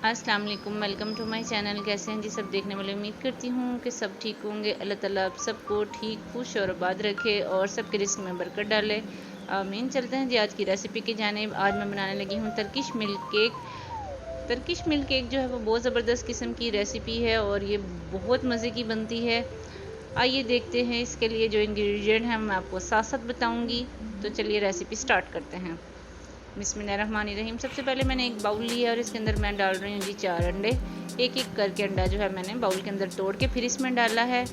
अस्सलाम वालेकुम, welcome to my channel. कैसे हैं जी सब देखने वाले? उम्मीद करती हूँ कि सब ठीक होंगे। अल्लाह ताला आप सबको ठीक, खुश और आबाद रखे और सबके रिस्क में बरकत डाले, आमीन। चलते हैं जी आज की रेसिपी की जानिब। आज मैं बनाने लगी हूँ Turkish milk cake. Turkish milk cake जो है वो बहुत ज़बरदस्त किस्म की रेसिपी है और ये बहुत मज़े की बनती है। आइए देखते हैं इसके लिए जो इंग्रेडिएंट हैं मैं आपको साथ साथ बताऊँगी। तो चलिए रेसिपी स्टार्ट करते हैं। बिस्मिल्लाहिर्रहमानिर्रहीम। सबसे पहले मैंने एक बाउल लिया और इसके अंदर मैं डाल रही हूँ जी 4 अंडे। एक एक करके अंडा जो है मैंने बाउल के अंदर तोड़ के फिर इसमें डाला है।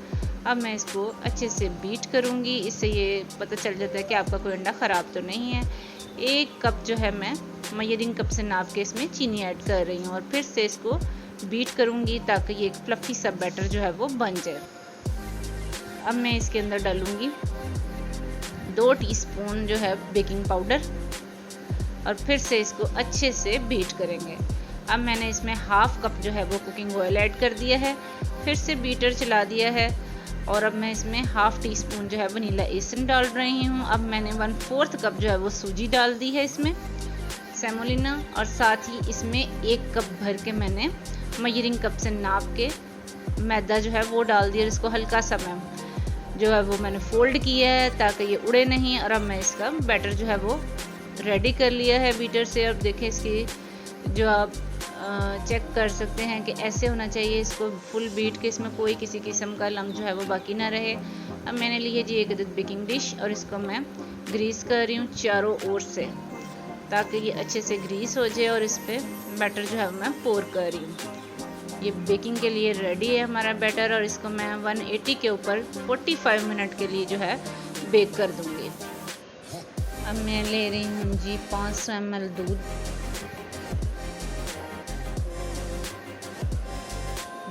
अब मैं इसको अच्छे से बीट करूँगी, इससे ये पता चल जाता है कि आपका कोई अंडा ख़राब तो नहीं है। 1 कप जो है मैं मेजरिंग कप से नाप के इसमें चीनी ऐड कर रही हूँ और फिर से इसको बीट करूँगी ताकि ये एक फ्लफ़ी सा बैटर जो है वो बन जाए। अब मैं इसके अंदर डालूँगी 2 टीस्पून जो है बेकिंग पाउडर और फिर से इसको अच्छे से बीट करेंगे। अब मैंने इसमें हाफ कप जो है वो कुकिंग ऑयल ऐड कर दिया है, फिर से बीटर चला दिया है और अब मैं इसमें हाफ टी स्पून जो है वनीला एसेंस डाल रही हूँ। अब मैंने 1/4 कप जो है वो सूजी डाल दी है इसमें सेमोलिना, और साथ ही इसमें 1 कप भर के मैंने मेजरिंग कप से नाप के मैदा जो है वो डाल दिया। इसको हल्का सा मैं जो है वो मैंने फोल्ड किया है ताकि ये उड़े नहीं। और अब मैं इसका बैटर जो है वो रेडी कर लिया है बीटर से। अब देखें इसकी जो आप चेक कर सकते हैं कि ऐसे होना चाहिए, इसको फुल बीट के इसमें कोई किसी किस्म का लम्ब जो है वो बाकी ना रहे। अब मैंने ली है जी 1 अदद बेकिंग डिश और इसको मैं ग्रीस कर रही हूँ चारों ओर से ताकि ये अच्छे से ग्रीस हो जाए और इस पर बैटर जो है मैं पोर कर रही हूँ। ये बेकिंग के लिए रेडी है हमारा बैटर और इसको मैं 180 के ऊपर 45 मिनट के लिए जो है बेक कर दूँगी। अब मैं ले रही हूँ जी 500 ml दूध,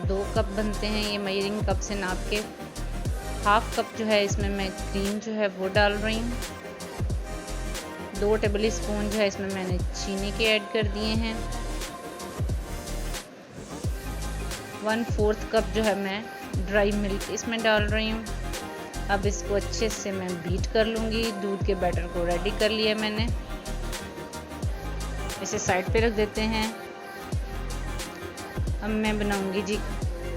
2 कप बनते हैं ये मेजरिंग कप से नाप के। हाफ कप जो है इसमें मैं क्रीम जो है वो डाल रही हूँ। 2 टेबल स्पून जो है इसमें मैंने चीनी के ऐड कर दिए हैं। 1/4 कप जो है मैं ड्राई मिल्क इसमें डाल रही हूँ। अब इसको अच्छे से मैं बीट कर लूँगी। दूध के बैटर को रेडी कर लिया मैंने, इसे साइड पे रख देते हैं। अब मैं बनाऊँगी जी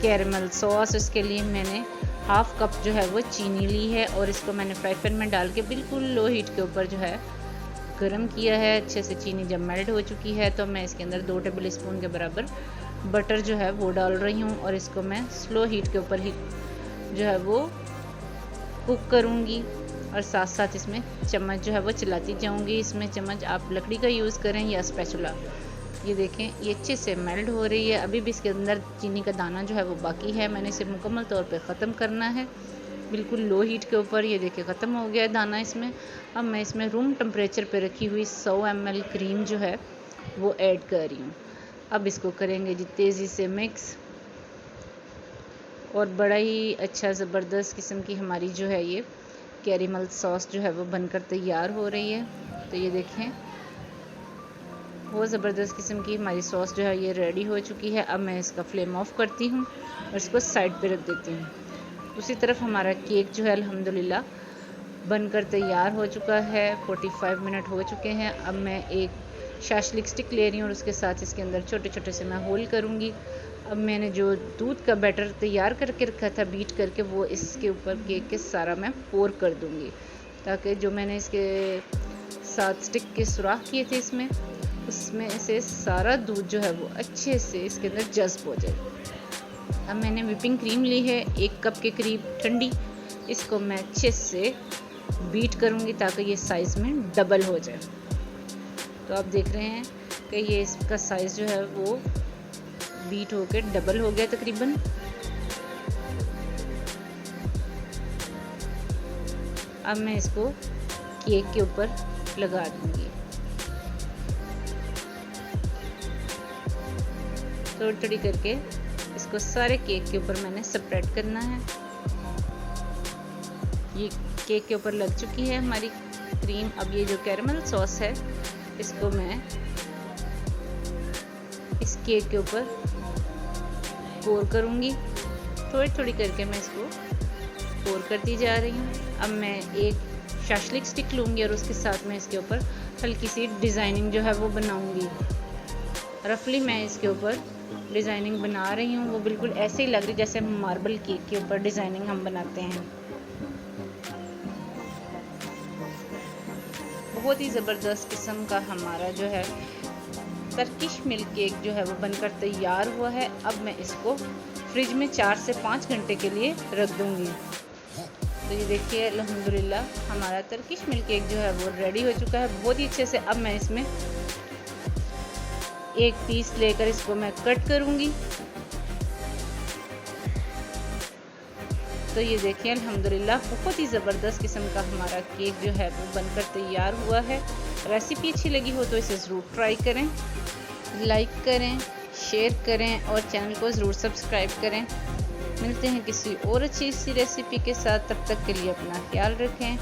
कैरमल सॉस। इसके लिए मैंने हाफ कप जो है वो चीनी ली है और इसको मैंने फ्राई पैन में डाल के बिल्कुल लो हीट के ऊपर जो है गर्म किया है। अच्छे से चीनी जब मेल्ट हो चुकी है तो मैं इसके अंदर 2 टेबल स्पून के बराबर बटर जो है वो डाल रही हूँ और इसको मैं स्लो हीट के ऊपर ही जो है वो कुक करूँगी और साथ साथ इसमें चम्मच जो है वो चलाती जाऊँगी। इसमें चम्मच आप लकड़ी का यूज़ करें या स्पैचुला। ये देखें ये अच्छे से मेल्ट हो रही है। अभी भी इसके अंदर चीनी का दाना जो है वो बाकी है, मैंने इसे मुकम्मल तौर पे ख़त्म करना है बिल्कुल लो हीट के ऊपर। ये देखिए ख़त्म हो गया है दाना इसमें। अब मैं इसमें रूम टेम्परेचर पे रखी हुई 100 ml क्रीम जो है वो ऐड कर रही हूँ। अब इसको करेंगे जी तेज़ी से मिक्स और बड़ा ही अच्छा ज़बरदस्त किस्म की हमारी जो है ये कैरमल सॉस जो है वो बनकर तैयार हो रही है। तो ये देखें बहुत ज़बरदस्त किस्म की हमारी सॉस जो है ये रेडी हो चुकी है। अब मैं इसका फ्लेम ऑफ करती हूँ और इसको साइड पे रख देती हूँ। दूसरी तरफ हमारा केक जो है अल्हम्दुलिल्लाह बनकर तैयार हो चुका है। 45 मिनट हो चुके हैं। अब मैं एक शाशलिक स्टिक ले रही हूँ और उसके साथ इसके अंदर छोटे छोटे से मैं होल करूँगी। अब मैंने जो दूध का बैटर तैयार करके रखा था बीट करके वो इसके ऊपर केक के सारा मैं पोर कर दूँगी ताकि जो मैंने इसके साथ स्टिक के सुराख किए थे इसमें उसमें से सारा दूध जो है वो अच्छे से इसके अंदर जज्ब हो जाए। अब मैंने व्हिपिंग क्रीम ली है 1 कप के करीब ठंडी, इसको मैं अच्छे से बीट करूँगी ताकि ये साइज़ में डबल हो जाए। तो आप देख रहे हैं कि ये इसका साइज़ जो है वो बीट होकर डबल हो गया तकरीबन। अब मैं इसको केक के ऊपर लगा दूँगी। थोड़ी थोड़ी करके इसको सारे केक के ऊपर मैंने स्प्रेड करना है। ये केक के ऊपर लग चुकी है हमारी क्रीम। अब ये जो कैरमल सॉस है इसको मैं इस केक के ऊपर पोर करूँगी। थोड़ी थोड़ी करके मैं इसको पोर करती जा रही हूँ। अब मैं एक शाशलिक स्टिक लूँगी और उसके साथ में इसके ऊपर हल्की सी डिज़ाइनिंग जो है वो बनाऊँगी। रफली मैं इसके ऊपर डिज़ाइनिंग बना रही हूँ। वो बिल्कुल ऐसे ही लग रही जैसे मार्बल केक के ऊपर डिज़ाइनिंग हम बनाते हैं। बहुत ही ज़बरदस्त किस्म का हमारा जो है टर्किश मिल्क केक जो है वो बनकर तैयार हुआ है। अब मैं इसको फ्रिज में 4 से 5 घंटे के लिए रख दूँगी। तो ये देखिए अल्हम्दुलिल्लाह हमारा टर्किश मिल्क केक जो है वो रेडी हो चुका है बहुत ही अच्छे से। अब मैं इसमें एक पीस लेकर इसको मैं कट करूँगी। तो ये देखिए अल्हम्दुलिल्लाह बहुत ही ज़बरदस्त किस्म का हमारा केक जो है वो बनकर तैयार हुआ है। रेसिपी अच्छी लगी हो तो इसे ज़रूर ट्राई करें, लाइक करें, शेयर करें और चैनल को ज़रूर सब्सक्राइब करें। मिलते हैं किसी और अच्छी सी रेसिपी के साथ, तब तक के लिए अपना ख्याल रखें।